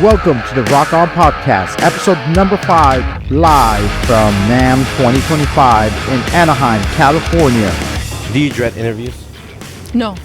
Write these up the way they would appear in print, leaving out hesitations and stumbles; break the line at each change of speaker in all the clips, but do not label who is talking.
Welcome to the Rock On Podcast, episode number 5, live from NAMM 2025 in Anaheim, California.
Do you dread interviews?
No.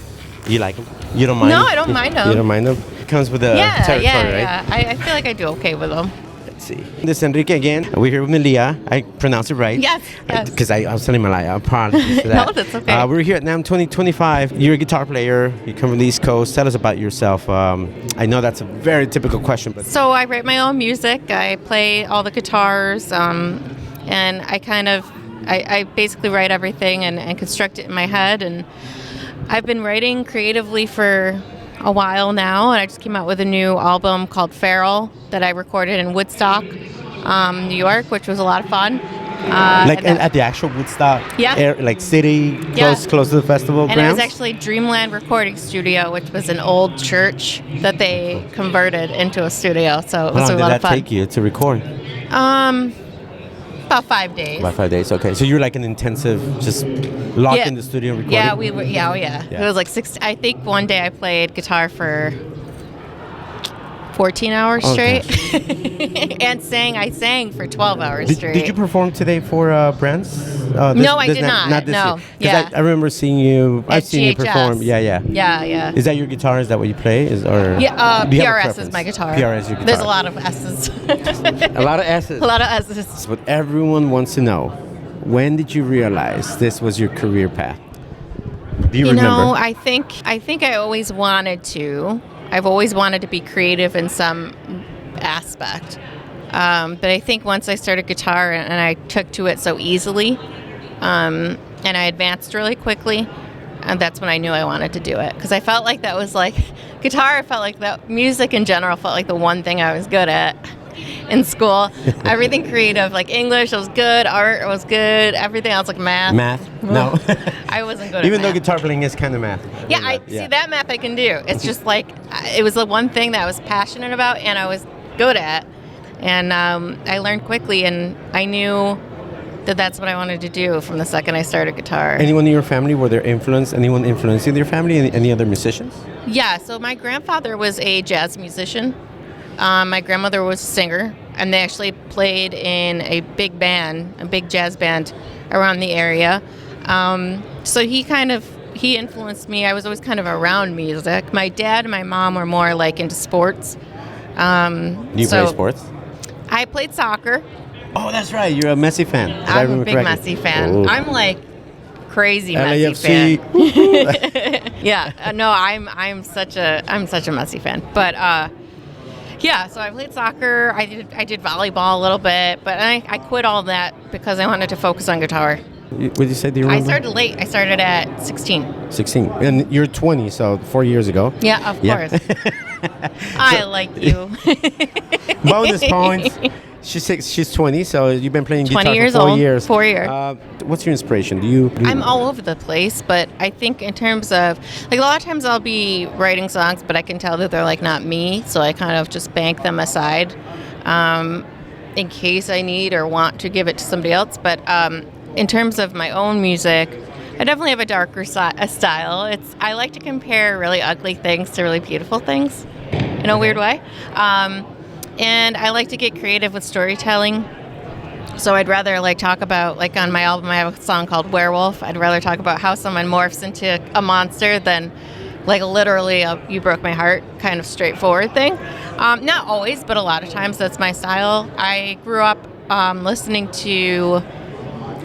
You like them? You don't mind
No,
them?
I don't mind them.
You don't mind them? It comes with the territory, right?
Yeah. I feel like I do okay with them.
Let's see. This is Enrique again. We're here with Melia. I pronounced it right.
Yes.
Because I was telling my lie. I apologize for that.
No, that's okay.
We're here at NAMM 2025. You're a guitar player. You come from the East Coast. Tell us about yourself. I know that's a very typical question, but
So I write my own music. I play all the guitars, and I basically write everything and construct it in my head. And I've been writing creatively for a while now, and I just came out with a new album called Feral that I recorded in Woodstock, New York, which was a lot of fun.
at the actual Woodstock city, close to the festival
and
grounds?
it was actually Dreamland Recording Studio, which was an old church that they converted into a studio. So it was a lot of fun.
How long did that take you to record?
About 5 days.
About 5 days, okay. So you're like an intensive, just locked in the studio recording?
Yeah, we were. Yeah. It was like 6. I think one day I played guitar for 14 hours straight, and I sang for 12 hours straight.
Did you perform today for Brands?
No, I did not.
Not this
no.
year.
Yeah.
I remember seeing you. I've seen you
GHS.
perform. Yeah.
Yeah.
Is that your guitar? Is that what you play? Do you have a
PRS is
preference?
my guitar.
PRS is your guitar.
There's a lot of S's.
A lot of S's.
A lot of S's.
That's what everyone wants to know. When did you realize this was your career path? Do you remember?
know, I think I always wanted to. I've always wanted to be creative in some aspect. But I think once I started guitar and I took to it so easily, and I advanced really quickly, and that's when I knew I wanted to do it. Because I felt like that was like, guitar, I felt like that, music in general felt like the one thing I was good at in school. Everything creative, like English was good, art was good, everything else like math.
No.
I wasn't good
Even
at
though
math.
guitar playing is kind of math.
Yeah, see that math I can do. It's just like it was the one thing that I was passionate about and I was good at, and I learned quickly, and I knew that that's what I wanted to do from the second I started guitar.
Anyone in your family, were there anyone influencing your family? Any other musicians?
Yeah, so my grandfather was a jazz musician. My grandmother was a singer, and they actually played in a big band, a big jazz band around the area. So he influenced me. I was always kind of around music. My dad and my mom were more like into sports.
You play sports?
I played soccer.
Oh, that's right. You're a Messi fan.
I'm a big Messi fan.
Oh.
I'm like crazy
LAFC.
Messi fan. Yeah. No, I'm such a Messi fan. But yeah, so I played soccer. I did volleyball a little bit, but I quit all that because I wanted to focus on guitar.
What did you say? Do you remember?
I started late. I started at 16.
16. And you're 20, so 4 years ago.
Yeah, of course. I like you.
Bonus points. She's 20, so you've been playing
20
guitar
years
for 4
old.
years.
4 years.
What's your inspiration?
I'm all over the place, but I think in terms of, like, a lot of times I'll be writing songs, but I can tell that they're, like, not me, so I kind of just bank them aside in case I need or want to give it to somebody else. But in terms of my own music, I definitely have a darker style. I like to compare really ugly things to really beautiful things in a weird way. And I like to get creative with storytelling. So I'd rather talk about, on my album I have a song called Werewolf. I'd rather talk about how someone morphs into a monster than literally a you broke my heart kind of straightforward thing. Not always, but a lot of times that's my style. I grew up listening to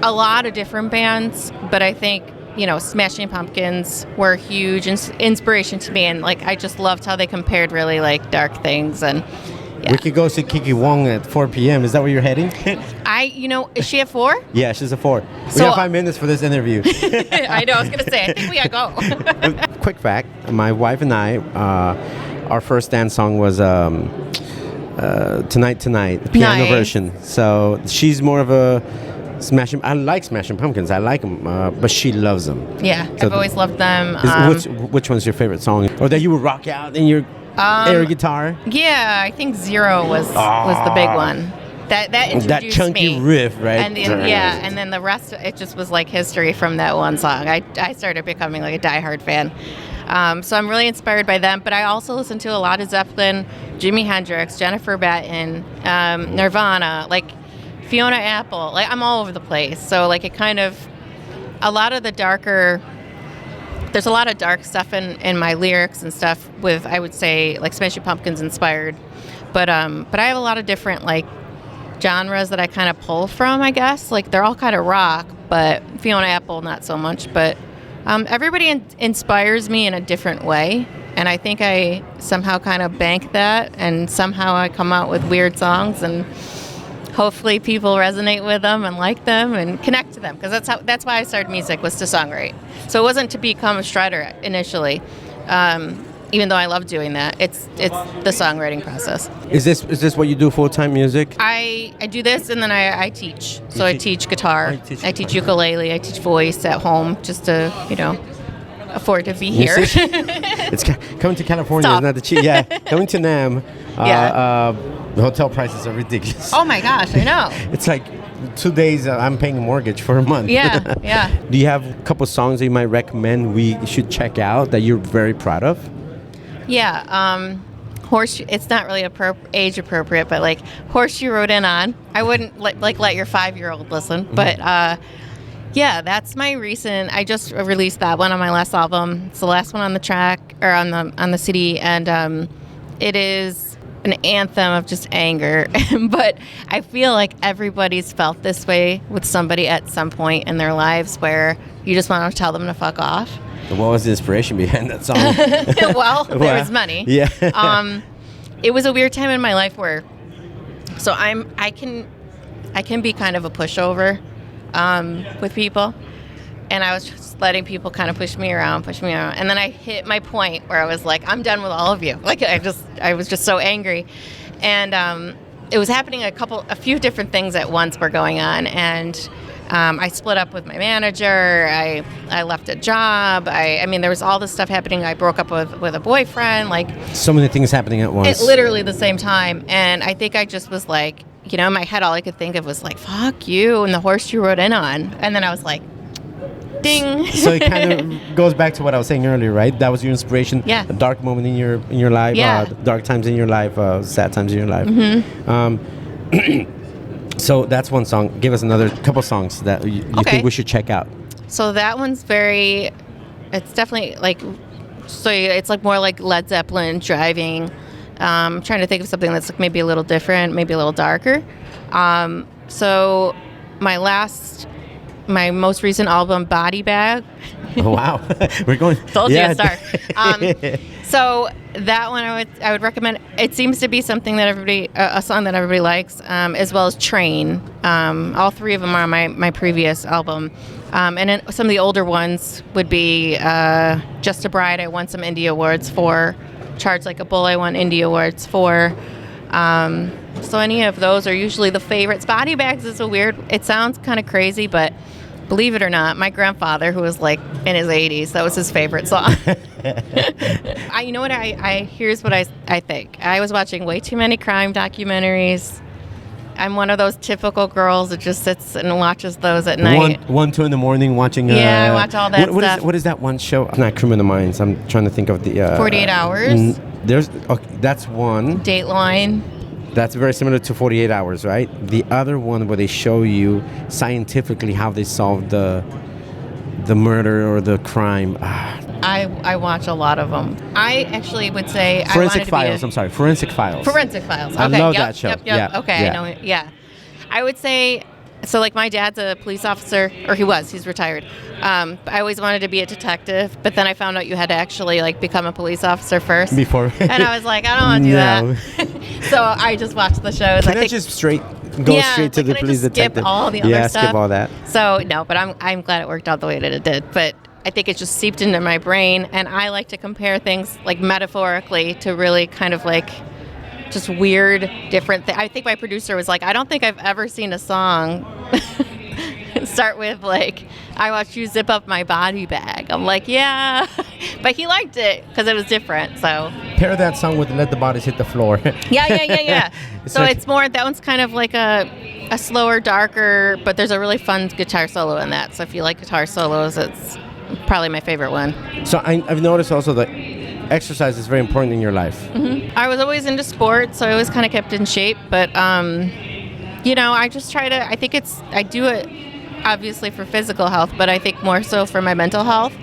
a lot of different bands, but I think, Smashing Pumpkins were a huge inspiration to me, and I just loved how they compared really dark things. And yeah.
We could go see Kiki Wong at 4 p.m. Is that where you're heading?
Is she at 4?
Yeah, she's at 4.
So,
we have 5 minutes for this interview.
I know, I was going to say, I think we gotta go.
Quick fact, my wife and I, our first dance song was Tonight, piano version. So she's more of a I like Smashing Pumpkins. I like them, but she loves them.
Yeah, so I've always loved them.
Which one's your favorite song? Or that you would rock out in your air guitar?
Yeah, I think Zero was the big one. That introduced
that chunky
me.
riff, right?
And then the rest, it just was history from that one song. I started becoming a diehard fan. So I'm really inspired by them. But I also listen to a lot of Zeppelin, Jimi Hendrix, Jennifer Batten, Nirvana, like Fiona Apple. Like I'm all over the place. So like it kind of, a lot of the darker, there's a lot of dark stuff in my lyrics and stuff with, I would say, like Smashing Pumpkins inspired. But I have a lot of different like genres that I kind of pull from, I guess. Like they're all kind of rock, but Fiona Apple not so much. But everybody inspires me in a different way. And I think I somehow kind of bank that, and somehow I come out with weird songs, and hopefully people resonate with them and like them and connect to them, because that's why I started music, was to songwrite. So it wasn't to become a shredder initially, even though I love doing that. It's the songwriting process.
Is this what you do full-time, music?
I do this, and then I teach. So I teach guitar, I teach ukulele, I teach voice at home, just to afford to be here.
It's coming to California is not the cheap. Yeah, coming to NAMM. The hotel prices are ridiculous.
Oh my gosh, I know.
It's like 2 days I'm paying a mortgage for a month.
Yeah.
Do you have a couple songs that you might recommend we should check out that you're very proud of?
Yeah, Horseshoe. It's not really age appropriate, but like Horseshoe Rode In On. I wouldn't let your 5-year-old listen, but yeah, that's my recent. I just released that one on my last album. It's the last one on the track, or on the CD, and it is an anthem of just anger. But I feel like everybody's felt this way with somebody at some point in their lives, where you just want to tell them to fuck off.
What was the inspiration behind that song?
Well, there was money.
Yeah.
It was a weird time in my life where, so I can be kind of a pushover with people, and I was just letting people kind of push me around, and then I hit my point where I was like, I'm done with all of you. Like I was just so angry, and it was happening. A few different things at once were going on, and I split up with my manager. I left a job. I mean, there was all this stuff happening. I broke up with a boyfriend. Like
so many things happening at once.
Literally the same time. And I think I just was like, in my head, all I could think of was like, fuck you, and the Horseshoe Rode In On. And then I was like, ding.
So it kind of goes back to what I was saying earlier, right? That was your inspiration.
Yeah.
A dark moment in your life.
Yeah.
Dark times in your life. Sad times in your life.
Mm-hmm.
So that's one song. Give us another couple songs that you think we should check out.
So that one's it's definitely like, so it's like more like Led Zeppelin, Driving. I'm trying to think of something that's like maybe a little different, maybe a little darker. So my most recent album, Body Bag.
Oh, wow. We're going.
Told you to start. So that one I would recommend. It seems to be something that a song that everybody likes, as well as Train. All three of them are on my previous album. And then some of the older ones would be Just a Bride. I won some indie awards for. Charged Like a Bull. I won indie awards for. So any of those are usually the favorites. Body Bags is it sounds kind of crazy, but believe it or not, my grandfather, who was like in his 80s, that was his favorite song. You know what? Here's what I think. I was watching way too many crime documentaries. I'm one of those typical girls that just sits and watches those at night.
2 in the morning watching.
I watch all that stuff.
What is that one show? It's not Criminal Minds. I'm trying to think of the.
48 Hours.
That's one.
Dateline.
That's very similar to 48 Hours, right? The other one where they show you scientifically how they solved the murder or the crime.
I watch a lot of them. I actually would say
Forensic Files. Forensic Files.
Forensic Files. Okay.
I love that show.
Yep.
Yeah.
Okay.
Yeah.
I know. Yeah. I would say, so like my dad's a police officer, or he's retired. I always wanted to be a detective, but then I found out you had to actually like become a police officer first.
Before.
And I was like, I don't want to do that. So I just watched the shows.
Can I just go straight to the police detective?
Skip all the other stuff.
Skip all that.
So no, but I'm glad it worked out the way that it did. But I think it just seeped into my brain, and I like to compare things like metaphorically to really kind of like just weird, different things. I think my producer was like, I don't think I've ever seen a song start with like, I watched you zip up my body bag. I'm like, yeah, but he liked it because it was different. So
pair that song with Let the Bodies Hit the Floor.
Yeah. So it's more, that one's kind of like a slower, darker, but there's a really fun guitar solo in that. So if you like guitar solos, it's probably my favorite one.
So I've noticed also that exercise is very important in your life.
I was always into sports, so I always kind of kept in shape. But, I just try to, I do it obviously for physical health, but I think more so for my mental health.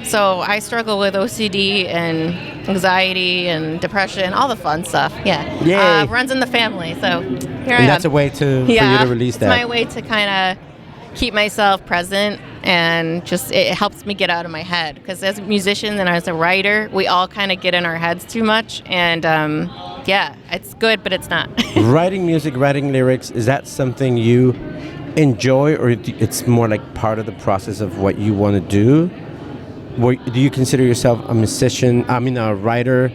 So I struggle with OCD and anxiety and depression, all the fun stuff. Yeah.
Yay.
Runs in the family. So here I am.
And that's a way for you to release that.
It's my way to kind of keep myself present, and just it helps me get out of my head. Because as a musician and as a writer, we all kind of get in our heads too much. And it's good, but it's not.
Writing music, writing lyrics, is that something you enjoy, or it's more like part of the process of what you want to do? Do you consider yourself a musician, a writer,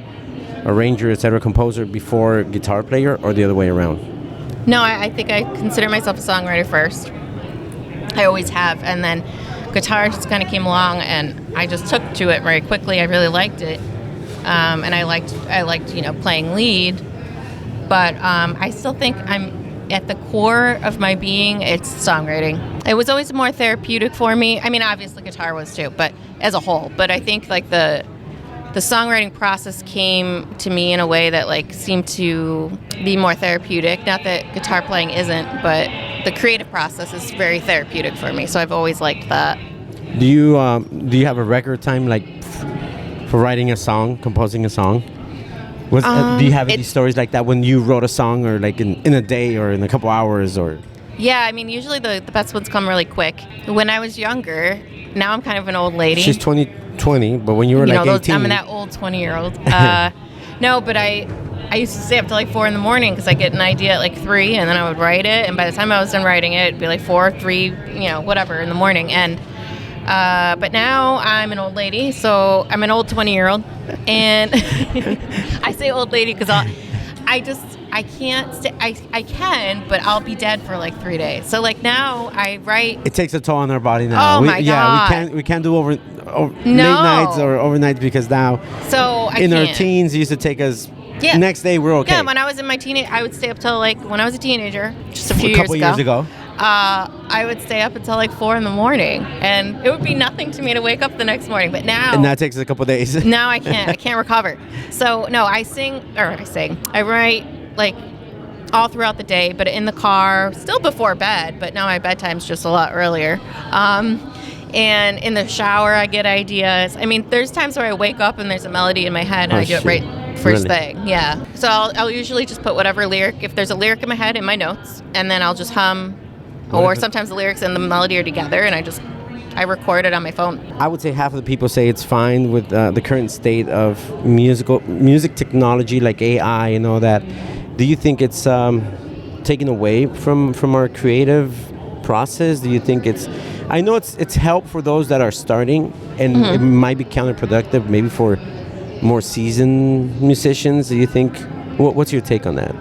arranger, etc., composer before guitar player, or the other way around?
No, I think I consider myself a songwriter first. I always have, and then guitar just kind of came along, and I just took to it very quickly. I really liked it, and I liked playing lead. But I still think I'm at the core of my being. It's songwriting. It was always more therapeutic for me. I mean, obviously guitar was too, but as a whole. But I think like the songwriting process came to me in a way that like seemed to be more therapeutic. Not that guitar playing isn't, but the creative process is very therapeutic for me. So I've always liked that.
Do you have a record time like for writing a song, composing a song? Do you have any stories like that when you wrote a song, or like in a day or in a couple hours, or?
Yeah, I mean, usually the best ones come really quick. When I was younger, now I'm kind of an old lady.
She's 20, but when you were 18.
I'm that old 20-year-old. No, but I used to stay up till like 4 in the morning because I get an idea at like 3, and then I would write it. And by the time I was done writing it, it'd be like 4, 3, whatever in the morning. And but now I'm an old lady, so I'm an old 20-year-old. And I say old lady because I can't stay. I can, but I'll be dead for like 3 days. So like now I write.
It takes a toll on our body now.
Oh my God.
Yeah, we can't do late nights or overnights because now.
So
in our teens, it used to take us.
Yeah.
Next day we're okay.
Yeah, when I was in my I would stay up till like when I was a teenager, just a couple
years ago.
I would stay up until like 4 in the morning, and it would be nothing to me to wake up the next morning. But now,
and that takes a couple days.
Now I can't recover. So no, I write like all throughout the day, but in the car, still before bed. But now my bedtime's just a lot earlier. And in the shower, I get ideas. I mean, there's times where I wake up and there's a melody in my head, and I do it right first thing. Yeah. So I'll usually just put whatever lyric, if there's a lyric in my head, in my notes, and then I'll just hum. Or sometimes the lyrics and the melody are together, and I record it on my phone.
I would say half of the people say it's fine with the current state of music technology like AI and all that. Do you think it's taken away from our creative process? Do you think it's... I know it's help for those that are starting, and it might be counterproductive maybe for more seasoned musicians. Do you think... What's your take on that?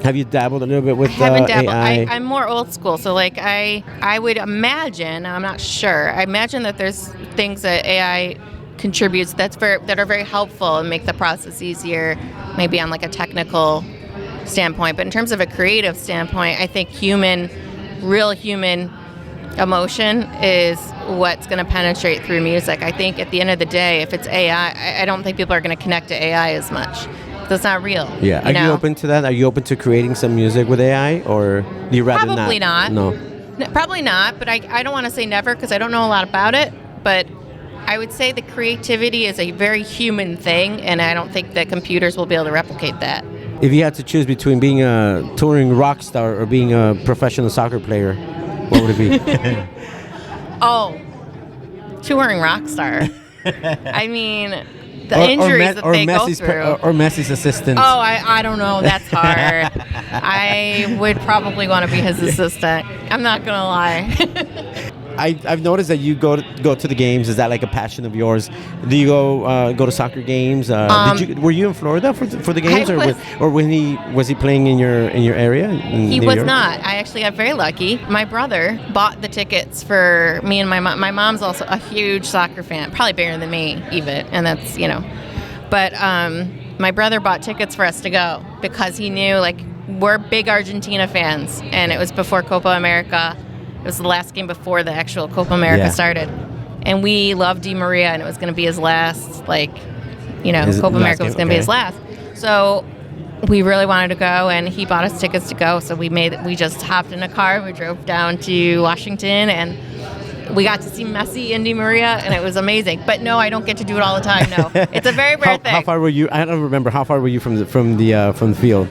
Have
you dabbled a little bit with
I haven't dabbled.
AI?
I'm more old school, so like I would imagine, I'm not sure, I imagine that there's things that AI contributes that are very helpful and make the process easier, maybe on like a technical standpoint. But in terms of a creative standpoint, I think real human emotion is what's going to penetrate through music. I think at the end of the day, if it's AI, I don't think people are going to connect to AI as much. That's not real.
Yeah. Are you open to that? Are you open to creating some music with AI, or do you rather
Probably not.
No.
Probably not, but I don't want to say never because I don't know a lot about it. But I would say the creativity is a very human thing, and I don't think that computers will be able to replicate that.
If you had to choose between being a touring rock star or being a professional soccer player, what would it be?
Touring rock star. I mean... The injuries that they go through.
Or Messi's assistant.
I don't know. That's hard. I would probably want to be his assistant. I'm not going to lie.
I've noticed that you go to the games. Is that like a passion of yours? Do you go to soccer games? Were you in Florida for the games, or was he playing in your area?
He was not. I actually got very lucky. My brother bought the tickets for me and my mom. My mom's also a huge soccer fan, probably bigger than me even, and that's But my brother bought tickets for us to go because he knew like we're big Argentina fans, and it was before Copa America. It was the last game before the actual Copa America started. and we loved Di Maria, and it was going to be his last, like, Copa America was going to be his last. So we really wanted to go, and he bought us tickets to go. So we just hopped in a car, we drove down to Washington, and we got to see Messi and Di Maria, and it was amazing. But no, I don't get to do it all the time. No, it's a very rare thing.
How far were you? I don't remember. How far were you from the field?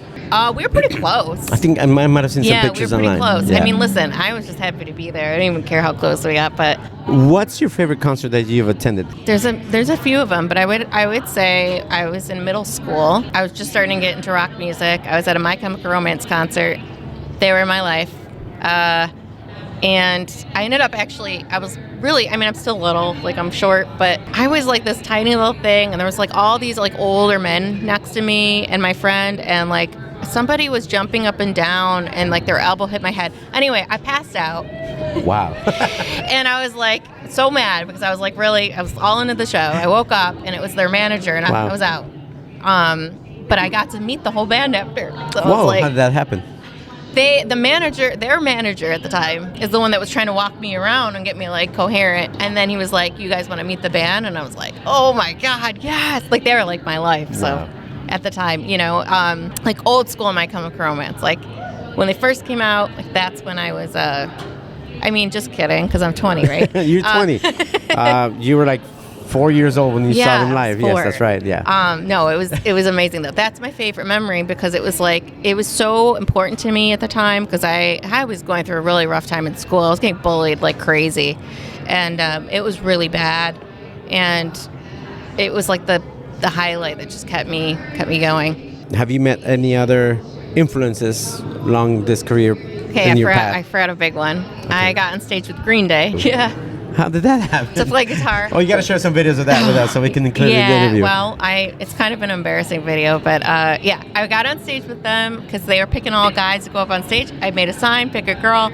We were pretty close.
I think I might have seen some pictures
online. Yeah, we were pretty
online.
close.
Yeah.
I mean, listen, I was just happy to be there. I didn't even care how close we got. But
what's your favorite concert that you've attended?
There's a few of them, but I would say I was in middle school. I was just starting to get into rock music. I was at a My Chemical Romance concert. They were in my life. And I ended up I'm still little, like I'm short, but I was like this tiny little thing, and there was like all these like older men next to me and my friend, and like somebody was jumping up and down, and like their elbow hit my head. Anyway, I passed out.
Wow.
And I was like so mad because I was all into the show. I woke up and it was their manager, and I was out. But I got to meet the whole band after. So
whoa, how did that happen?
Their manager at the time is the one that was trying to walk me around and get me like coherent. And then he was like, "You guys want to meet the band?" And I was like, "Oh my God, yes!" Like they were like my life. So at the time, like old school My Chemical Romance, like when they first came out, like that's when I was. Just kidding, because I'm 20, right?
You're 20. You were like 4 years old when you saw them live.
4.
Yes, that's right. Yeah.
No, it was amazing though. That's my favorite memory because it was so important to me at the time because I was going through a really rough time in school. I was getting bullied like crazy, and it was really bad, and it was like the highlight that just kept me going.
Have you met any other influences along this career?
Okay, I forgot a big one. Okay. I got on stage with Green Day. Yeah.
How did that happen?
To play guitar.
Oh, you got to share some videos of that with us so we can include it in the interview.
Well, it's kind of an embarrassing video, but I got on stage with them because they were picking all guys to go up on stage. I made a sign, pick a girl.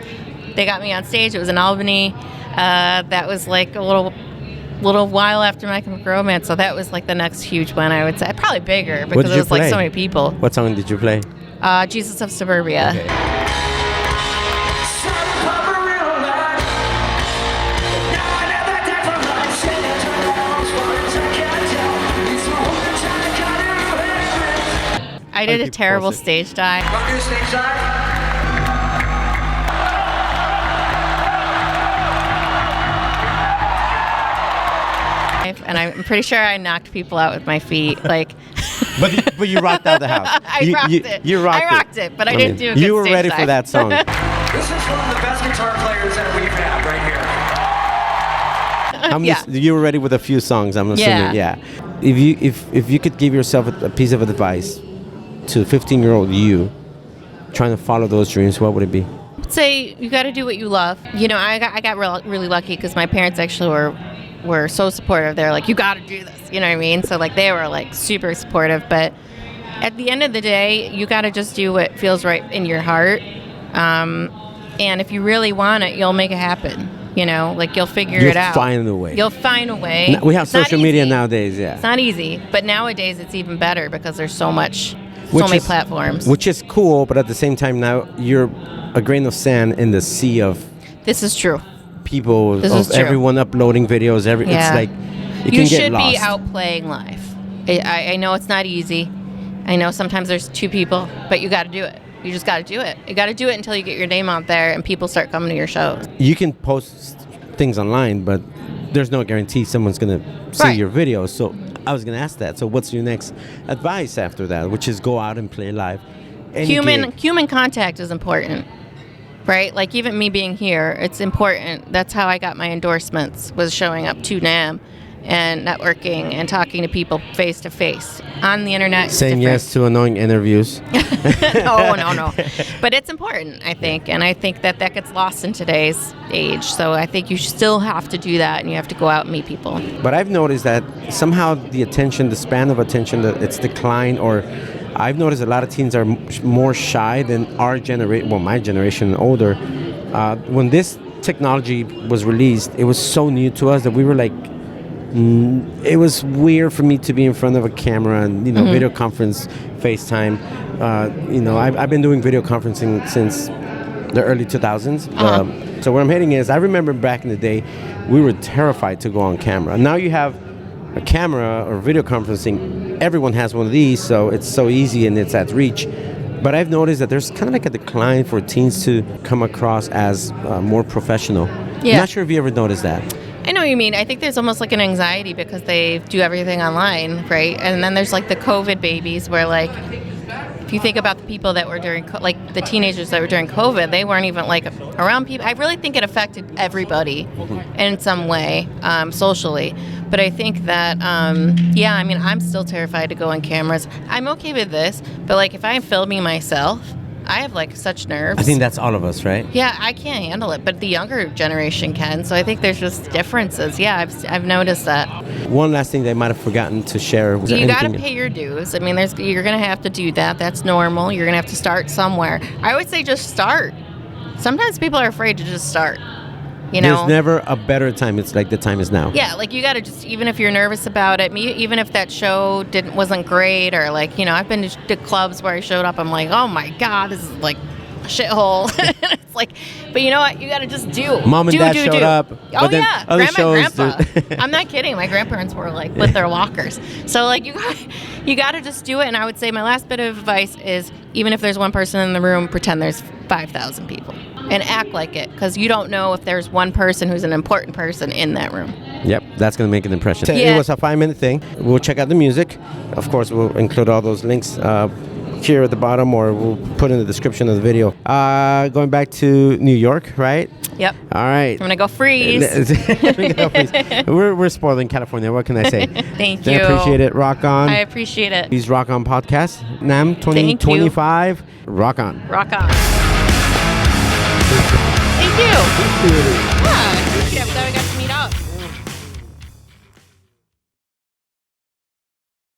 They got me on stage. It was in Albany. That was like a little while after My Chemical Romance, so that was like the next huge one, I would say. Probably bigger because it was like so many people.
What song did you play?
Jesus of Suburbia.
Okay.
I did a terrible stage dive.
Want to do a stage dive?
And I'm pretty sure I knocked people out with my feet. Like,
but you rocked out the house.
I rocked it, but I didn't do a good
You were
stage
ready
dive.
for that song.
This is one of the best guitar players that we've had right here.
You were ready with a few songs, I'm assuming. Yeah. If you could give yourself a piece of advice to 15-year-old you trying to follow those dreams, what would it be?
I'd say you got to do what you love. I got really lucky because my parents actually were so supportive. They're like, you got to do this. You know what I mean? So like they were like super supportive. But at the end of the day, you got to just do what feels right in your heart. And if you really want it, you'll make it happen. Like you'll figure it out.
You'll find a way.
You'll find a way.
We have social media nowadays, yeah.
It's not easy, but nowadays it's even better because there's so many platforms.
Which is cool, but at the same time now you're a grain of sand in the sea of
This is true.
People, everyone uploading videos. It's like you can get lost.
You should be out playing live. I know it's not easy. I know sometimes there's two people, but you got to do it. You just got to do it. You got to do it until you get your name out there and people start coming to your shows.
You can post things online, but there's no guarantee someone's going to see your videos. So I was going to ask that. So what's your next advice after that, which is go out and play live?
Human contact is important, right? Like even me being here, it's important. That's how I got my endorsements, was showing up to NAMM and networking and talking to people face to face. On the internet,
saying yes to annoying interviews.
No. But it's important, I think. And I think that gets lost in today's age. So I think you still have to do that and you have to go out and meet people.
But I've noticed that somehow the span of attention, it's declined, or I've noticed a lot of teens are more shy than our generation, my generation and older. When this technology was released, it was so new to us that we were like, it was weird for me to be in front of a camera and video conference, FaceTime. I've been doing video conferencing since the early 2000s. So where I'm heading is, I remember back in the day, we were terrified to go on camera. Now you have a camera or video conferencing. Everyone has one of these, so it's so easy and it's at reach. But I've noticed that there's kind of like a decline for teens to come across as more professional.
Yeah.
I'm not sure if you ever noticed that.
I know what you mean. I think there's almost like an anxiety because they do everything online, right? And then there's like the COVID babies where like, if you think about the people that were like the teenagers that were during COVID, they weren't even like around people. I really think it affected everybody in some way, socially. But I think that, yeah, I mean, I'm still terrified to go on cameras. I'm okay with this, but like if I'm filming myself, I have like such nerves.
I think that's all of us, right?
Yeah, I can't handle it, but the younger generation can. So I think there's just differences. Yeah, I've noticed that.
One last thing they might have forgotten to share. Was there
You got to
anything-
pay your dues. I mean, you're going to have to do that. That's normal. You're going to have to start somewhere. I would say just start. Sometimes people are afraid to just start. You know?
There's never a better time. It's like the time is now.
Yeah, like you got to just, even if you're nervous about it, even if that show wasn't great, or like, you know, I've been to clubs where I showed up, I'm like, oh my God, this is like a shithole. It's like, but you know what? You got to just do.
Mom and Dad showed up.
Oh
but then
yeah,
other
Grandma,
shows,
Grandpa. I'm not kidding. My grandparents were like with their walkers. So like you got to just do it. And I would say my last bit of advice is, even if there's one person in the room, pretend there's 5,000 people. And act like it, because you don't know if there's one person who's an important person in that room.
Yep, that's going to make an impression.
Yeah.
It was a 5-minute thing. We'll check out the music. Of course, we'll include all those links here at the bottom, or we'll put in the description of the video. Going back to New York, right?
Yep.
All right.
I'm going to go freeze.
We're spoiling California. What can I say?
Thank
I
you.
appreciate it. Rock on.
I appreciate it.
These Rock On podcasts. NAMM
Thank you.
2025. Rock on.
Rock on. Thank you. Yeah, I appreciate it. I'm glad we got